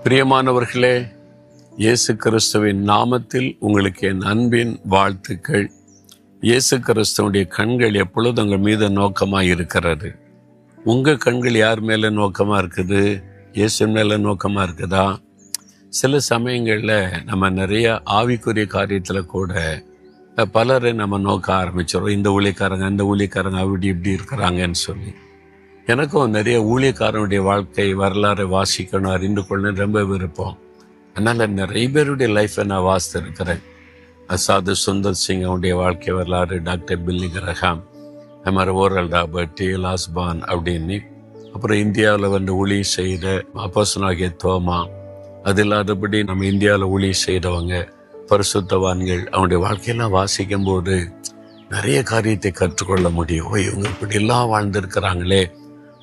பிரியமானவர்களே, இயேசு கிறிஸ்துவின் நாமத்தில் உங்களுக்கு என் அன்பின் வாழ்த்துக்கள். இயேசு கிறிஸ்துவனுடைய கண்கள் எப்பொழுதும் உங்கள் மீது நோக்கமாக இருக்கிறது. உங்கள் கண்கள் யார் மேலே நோக்கமாக இருக்குது? இயேசு மேலே நோக்கமாக இருக்குதா? சில சமயங்களில் நம்ம நிறைய ஆவிக்குரிய காரியத்தில் கூட பலரை நம்ம நோக்க ஆரம்பிச்சிடும். இந்த ஊழியக்காரங்க அந்த ஊழியக்காரங்க அப்படி இப்படி இருக்கிறாங்கன்னு சொல்லி. எனக்கும் நிறைய ஊழியக்காரனுடைய வாழ்க்கை வரலாறை வாசிக்கணும், அறிந்து கொள்ளணும் ரொம்ப விருப்பம். அதனால் நிறைய பேருடைய லைஃப்பை நான் வாசித்திருக்கிறேன். சாது சுந்தர் சிங் அவனுடைய வாழ்க்கை வரலாறு, டாக்டர் பில்லி கிரஹாம், அது மாதிரி ஓரல் ராபர்ட், டி.எல். ஆஸ்பான் அப்படின்னு. அப்புறம் இந்தியாவில் வந்து ஊழியம் செய்த அப்போஸ்தலனாகிய தோமா, அது இல்லாதபடி நம்ம இந்தியாவில் ஊழியம் செய்தவங்க பரிசுத்தவான்கள், அவனுடைய வாழ்க்கையெல்லாம் வாசிக்கும் போது நிறைய காரியத்தை கற்றுக்கொள்ள முடியும். இவங்க இப்படி எல்லாம் வாழ்ந்திருக்கிறாங்களே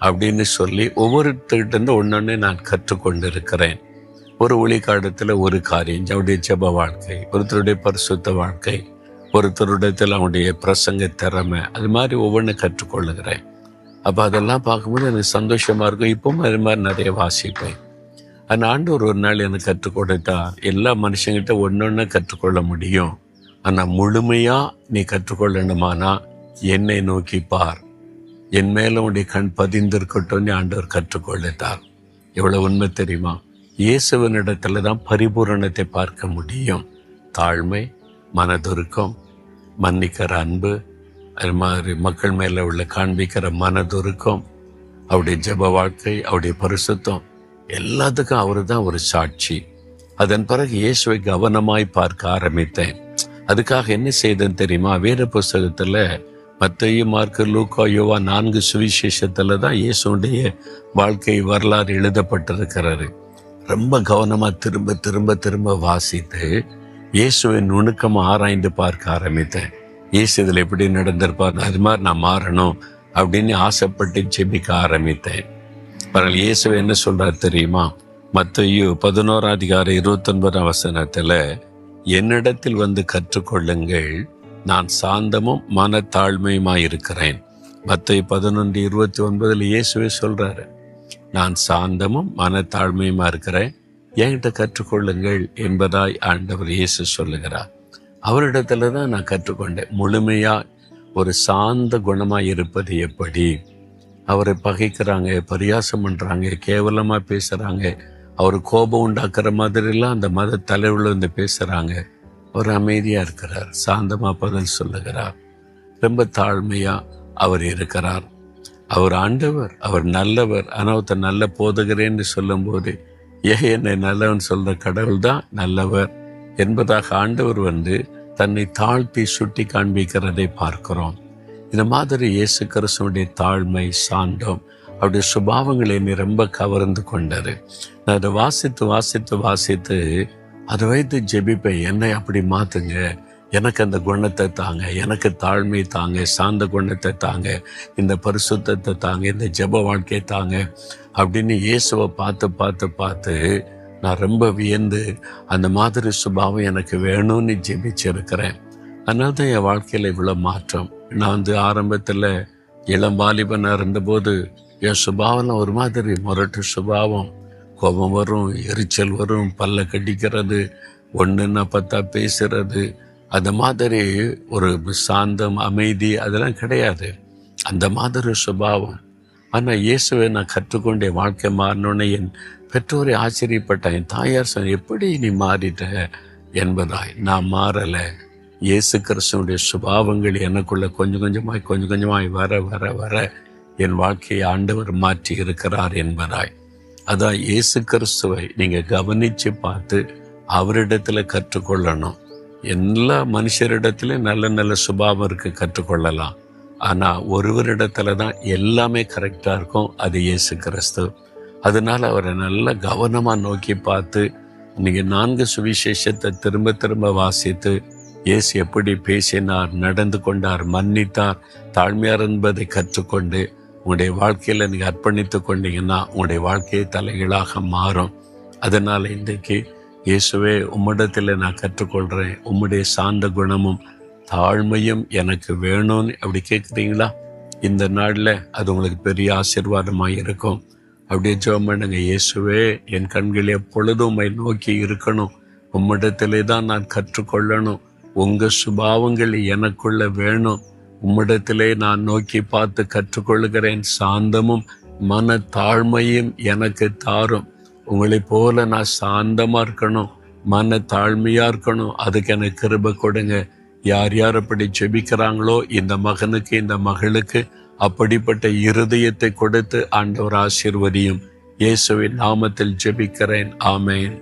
அப்படின்னு சொல்லி ஒவ்வொருத்தர்கிட்ட ஒன்னொன்னு நான் கற்றுக்கொண்டு இருக்கிறேன். ஒரு ஒளிக்காலத்தில் ஒரு காரியம், அவருடைய ஜெப வாழ்க்கை, ஒருத்தருடைய பரிசுத்த வாழ்க்கை, ஒருத்தருடத்தில் அவனுடைய பிரசங்க திறமை, அது மாதிரி ஒவ்வொன்றும் கற்றுக்கொள்ளுகிறேன். அப்போ அதெல்லாம் பார்க்கும்போது எனக்கு சந்தோஷமா இருக்கும். இப்பவும் அது மாதிரி நிறைய வாசிப்பேன். அந்த ஆண்டவர் ஒரு நாள் எனக்கு கற்றுக் கொடுத்தா, எல்லா மனுஷங்கிட்ட ஒன்னொன்னு கற்றுக்கொள்ள முடியும், ஆனால் முழுமையாக நீ கற்றுக்கொள்ளணுமானா என்னை நோக்கி பார், என் மேல உடைய கண் பதிந்திருக்கட்டும்னு ஆண்டவர் கற்றுக்கொள்ளிட்டார். எவ்வளவு உண்மை தெரியுமா? இயேசுவனிடத்துல தான் பரிபூரணத்தை பார்க்க முடியும். தாழ்மை, மனதுருக்கம், மன்னிக்கிற அன்பு, அது மாதிரி மக்கள் மேல உள்ள காண்பிக்கிற மனதுருக்கம், அவருடைய ஜெப வாழ்க்கை, அவருடைய பரிசுத்தம், எல்லாத்துக்கும் அவரு தான் ஒரு சாட்சி. அதன் பிறகு இயேசுவை கவனமாய் பார்க்க ஆரம்பித்தேன். அதுக்காக என்ன செய்தேன்னு தெரியுமா? வேத புஸ்தகத்துல மத்தேயு, மார்க்கு, லூக்கா, யோவான் 4 சுவிசேஷத்துல தான் இயேசுடைய வாழ்க்கை வரலாறு எழுதப்பட்டிருக்கிறது. ரொம்ப கவனமா திரும்ப திரும்ப திரும்ப வாசித்து இயேசுவின் நுணுக்கமா ஆராய்ந்து பார்க்க ஆரம்பித்தேன். இயேசு இதில் எப்படி நடந்திருப்பார், அது மாதிரி நான் மாறணும் அப்படின்னு ஆசைப்பட்டு ஜெபிக்க ஆரம்பித்தேன். பரவாயில்ல, இயேசு என்ன சொல்றார் தெரியுமா? மத்தேயு 11:29 என்னிடத்தில் வந்து கற்றுக்கொள்ளுங்கள், நான் சாந்தமும் மனத்தாழ்மையுமாயிருக்கிறேன். மத்தேயு 11:29 இயேசுவே சொல்றாரு, நான் சாந்தமும் மனத்தாழ்மையுமா இருக்கிறேன், என்கிட்ட கற்றுக்கொள்ளுங்கள் என்பதாய் ஆண்டவர் இயேசு சொல்லுகிறார். அவரிடத்துல தான் நான் கற்றுக்கொண்டேன். முழுமையா ஒரு சாந்த குணமாய் இருப்பது எப்படி. அவரை பகைக்கிறாங்க, பரியாசம் பண்றாங்க, கேவலமா பேசுறாங்க, அவர் கோபம் உண்டாக்குற மாதிரிலாம் அந்த மத தலைவர்கள் வந்து பேசுறாங்க. அவர் அமைதியா இருக்கிறார், சாந்தமா பதில் சொல்லுகிறார், ரொம்ப தாழ்மையா அவர் இருக்கிறார். அவர் ஆண்டவர், அவர் நல்லவர். ஆனால் நல்ல போதகரேன்னு சொல்லும் போது என்னை நல்லவன் சொல்ற கடவுள் தான் நல்லவர் என்பதாக ஆண்டவர் வந்து தன்னை தாழ்த்தி சுட்டி காண்பிக்கிறதை பார்க்கிறோம். இந்த மாதிரி இயேசு கிறிஸ்துவுடைய தாழ்மை, சாந்தம், அவருடைய சுபாவங்களை என்னை ரொம்ப கவர்ந்து கொண்டது. நான் அதை வாசித்து வாசித்து வாசித்து அதை வைத்து ஜெபிப்பேன். என்னை அப்படி மாத்துங்க, எனக்கு அந்த குணத்தை தாங்க, எனக்கு தாழ்மை தாங்க, சாந்த குணத்தை தாங்க, இந்த பரிசுத்தத்தை தாங்க, இந்த ஜெப வாழ்க்கையை தாங்க அப்படின்னு இயேசுவை பார்த்து பார்த்து பார்த்து நான் ரொம்ப வியந்து அந்த மாதிரி சுபாவம் எனக்கு வேணும்னு ஜெபிச்சிருக்கிறேன். அதனால தான் என் வாழ்க்கையில் இவ்வளோ மாற்றம். நான் வந்து ஆரம்பத்தில் இளம் வாலிபனாக இருந்தபோது என் சுபாவம் ஒரு மாதிரி முரட்டு சுபாவம். கோபம் வரும், எரிச்சல் வரும், பல்ல கடிக்கிறது, ஒன்றுன்னா பார்த்தா பேசுறது, அந்த மாதிரி ஒரு சாந்தம், அமைதி அதெல்லாம் கிடையாது. அந்த மாதிரி சுபாவம். ஆனால் இயேசுவை நான் கற்றுக்கொண்டே வாழ்க்கை மாறினோன்னே என் பெற்றோரை ஆச்சரியப்பட்டேன். என் தாயார் சொன்ன, எப்படி நீ மாறிட்ட என்பதாய். நான் மாறலை. இயேசு கிறிஸ்துவனுடைய சுபாவங்கள் எனக்குள்ள கொஞ்சம் கொஞ்சமாய் வர வர வர என் வாழ்க்கையை ஆண்டவர் மாற்றி இருக்கிறார் என்பதாய். அதான் இயேசு கிறிஸ்துவை நீங்கள் கவனித்து பார்த்து அவரிடத்துல கற்றுக்கொள்ளணும். எல்லா மனுஷரிடத்துலையும் நல்ல நல்ல சுபாவம் இருக்கு, கற்றுக்கொள்ளலாம். ஆனால் ஒருவரிடத்துல தான் எல்லாமே கரெக்டாக இருக்கும், அது இயேசு கிறிஸ்து. அதனால அவரை நல்லா கவனமாக நோக்கி பார்த்து நீங்கள் 4 சுவிசேஷத்தை திரும்ப திரும்ப வாசித்து இயேசு எப்படி பேசினார், நடந்து கொண்டார், மன்னித்தார், தாழ்மையார் என்பதை கற்றுக்கொண்டு உங்களுடைய வாழ்க்கையில் நீங்கள் அர்ப்பணித்து கொண்டீங்கன்னா உங்களுடைய வாழ்க்கையை தலைகீழாக மாறும். அதனால் இன்றைக்கு இயேசுவே உம்மிடத்தில் நான் கற்றுக்கொள்கிறேன், உம்முடைய சாந்த குணமும் தாழ்மையும் எனக்கு வேணும்னு அப்படி கேட்குறீங்களா? இந்த நாளில் அது உங்களுக்கு பெரிய ஆசீர்வாதமாக இருக்கும். அப்படியே ஜெபம் பண்ணுங்க. இயேசுவே, என் கண்கள் எப்பொழுதும் உம்மை நோக்கி இருக்கணும். உம்மிடத்திலே தான் நான் கற்றுக்கொள்ளணும். உங்க சுபாவங்கள் எனக்குள்ள வேணும். உம்மிடத்திலே நான் நோக்கி பார்த்து கற்றுக்கொள்கிறேன். சாந்தமும் மன தாழ்மையும் எனக்கு தாரும். உங்களைப் போல நான் சாந்தமா இருக்கணும், மன தாழ்மையா இருக்கணும். அதுக்கு எனக்கு கிருபை கொடுங்க. யார் யார் அப்படி ஜெபிக்கிறாங்களோ இந்த மகனுக்கு இந்த மகளுக்கு அப்படிப்பட்ட இருதயத்தை கொடுத்து ஆண்டவர் ஆசீர்வதியும். இயேசுவின் நாமத்தில் ஜெபிக்கிறேன். ஆமேன்.